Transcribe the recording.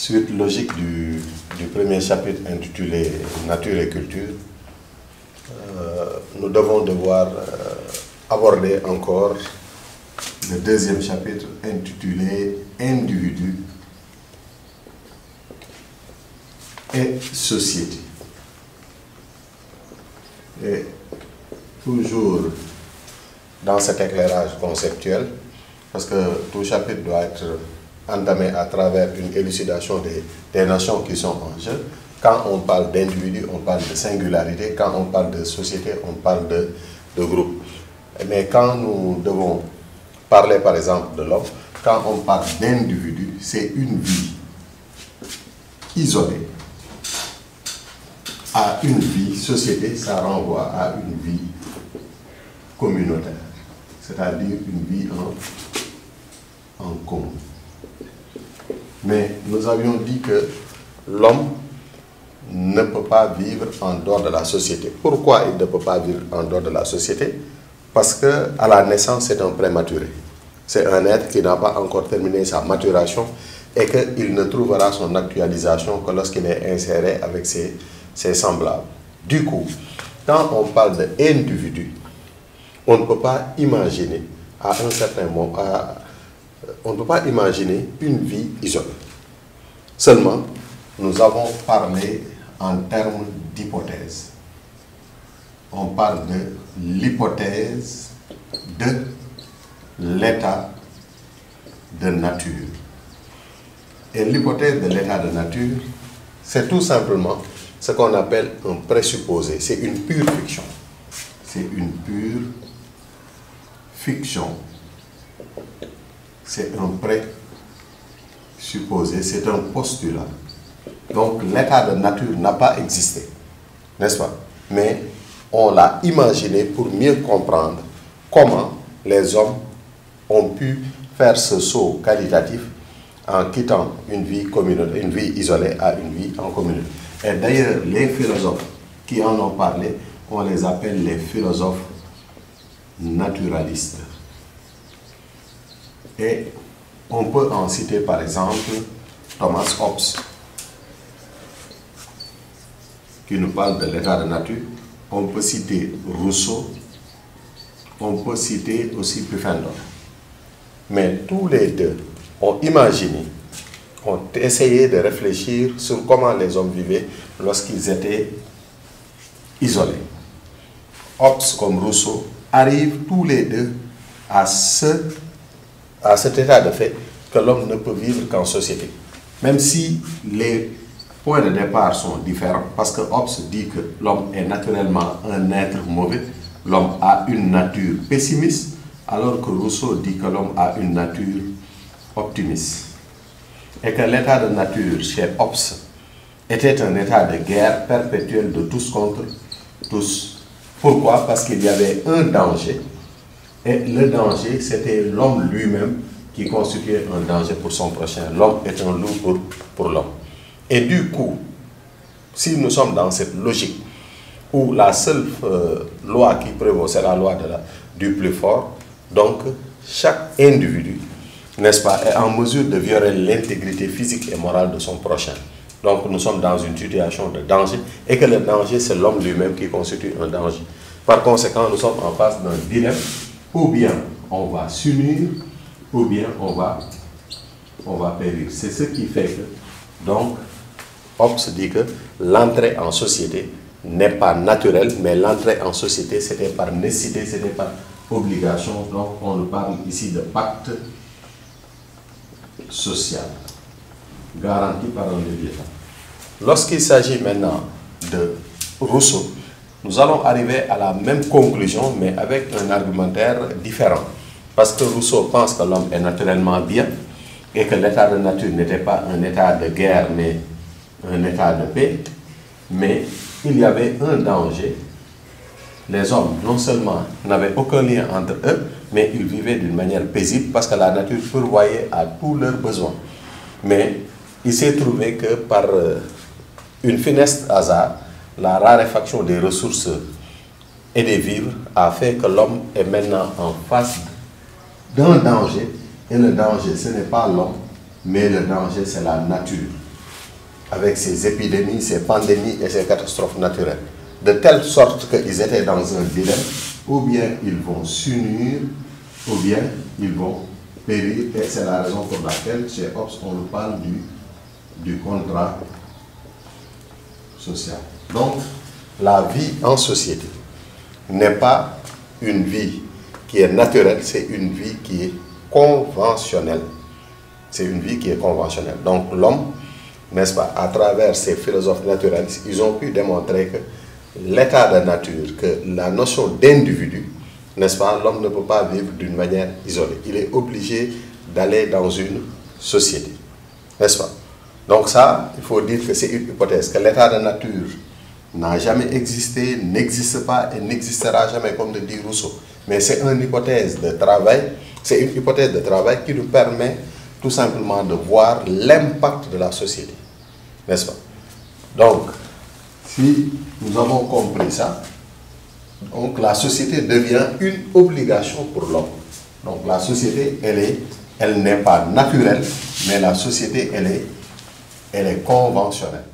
Suite logique du premier chapitre intitulé Nature et culture, nous devons aborder encore le deuxième chapitre intitulé Individu et société. Et toujours dans cet éclairage conceptuel, parce que tout chapitre doit être entamé à travers une élucidation des notions qui sont en jeu. Quand on parle d'individu, on parle de singularité. Quand on parle de société, on parle de groupe. Mais quand nous devons parler par exemple de l'homme, quand on parle d'individu, c'est une vie isolée. À une vie, société, ça renvoie à une vie communautaire, c'est-à-dire une vie en commun. Mais nous avions dit que l'homme ne peut pas vivre en dehors de la société. Pourquoi il ne peut pas vivre en dehors de la société? Parce qu'à la naissance, c'est un prématuré. C'est un être qui n'a pas encore terminé sa maturation et qu'il ne trouvera son actualisation que lorsqu'il est inséré avec ses semblables. Du coup, quand on parle d'individu, on ne peut pas imaginer à un certain moment, on ne peut pas imaginer une vie isolée. Seulement, nous avons parlé en termes d'hypothèse. On parle de l'hypothèse de l'état de nature. Et l'hypothèse de l'état de nature, c'est tout simplement ce qu'on appelle un présupposé. C'est une pure fiction. C'est une pure fiction. C'est un présupposé, c'est un postulat. Donc l'état de nature n'a pas existé, n'est-ce pas? Mais on l'a imaginé pour mieux comprendre comment les hommes ont pu faire ce saut qualitatif en quittant une vie communautaire, une vie isolée à une vie en communauté. Et d'ailleurs, les philosophes qui en ont parlé, on les appelle les philosophes naturalistes. Et on peut en citer par exemple Thomas Hobbes, qui nous parle de l'état de nature. On peut citer Rousseau, on peut citer aussi Pufendorf. Mais tous les deux ont imaginé, ont essayé de réfléchir sur comment les hommes vivaient lorsqu'ils étaient isolés. Hobbes comme Rousseau arrivent tous les deux à cet état de fait que l'homme ne peut vivre qu'en société. Même si les points de départ sont différents, parce que Hobbes dit que l'homme est naturellement un être mauvais, l'homme a une nature pessimiste, alors que Rousseau dit que l'homme a une nature optimiste. Et que l'état de nature chez Hobbes était un état de guerre perpétuelle de tous contre tous. Pourquoi? Parce qu'il y avait un danger. Et le danger, c'était l'homme lui-même qui constituait un danger pour son prochain. L'homme est un loup pour l'homme. Et du coup, si nous sommes dans cette logique où la seule loi qui prévaut, c'est la loi du plus fort, donc chaque individu, n'est-ce pas, est en mesure de violer l'intégrité physique et morale de son prochain. Donc nous sommes dans une situation de danger et que le danger, c'est l'homme lui-même qui constitue un danger. Par conséquent, nous sommes en face d'un dilemme. Ou bien on va s'unir, ou bien on va périr. C'est ce qui fait que, donc, Hobbes dit que l'entrée en société n'est pas naturelle, mais l'entrée en société, c'était par nécessité, c'était par obligation. Donc, on nous parle ici de pacte social, garanti par un léviathan. Lorsqu'il s'agit maintenant de Rousseau, nous allons arriver à la même conclusion, mais avec un argumentaire différent. Parce que Rousseau pense que l'homme est naturellement bien et que l'état de nature n'était pas un état de guerre, mais un état de paix. Mais il y avait un danger. Les hommes, non seulement n'avaient aucun lien entre eux, mais ils vivaient d'une manière paisible parce que la nature pourvoyait à tous leurs besoins. Mais il s'est trouvé que par une funeste hasard, la raréfaction des ressources et des vivres a fait que l'homme est maintenant en face d'un danger. Et le danger, ce n'est pas l'homme, mais le danger, c'est la nature. avec ces épidémies, ces pandémies et ces catastrophes naturelles. De telle sorte qu'ils étaient dans un dilemme, ou bien ils vont s'unir, ou bien ils vont périr. Et c'est la raison pour laquelle chez Hobbes, on nous parle du contrat social. Donc, la vie en société n'est pas une vie qui est naturelle, c'est une vie qui est conventionnelle. C'est une vie qui est conventionnelle. Donc l'homme, n'est-ce pas, à travers ces philosophes naturalistes, ils ont pu démontrer que l'état de nature, que la notion d'individu, n'est-ce pas, l'homme ne peut pas vivre d'une manière isolée. Il est obligé d'aller dans une société, n'est-ce pas? Donc ça, il faut dire que c'est une hypothèse, que l'état de nature n'a jamais existé, n'existe pas et n'existera jamais, comme le dit Rousseau. Mais c'est une hypothèse de travail, qui nous permet tout simplement de voir l'impact de la société, n'est-ce pas? Donc, si nous avons compris ça, donc la société devient une obligation pour l'homme. Donc la société, elle n'est pas naturelle, mais la société, elle est conventionnelle.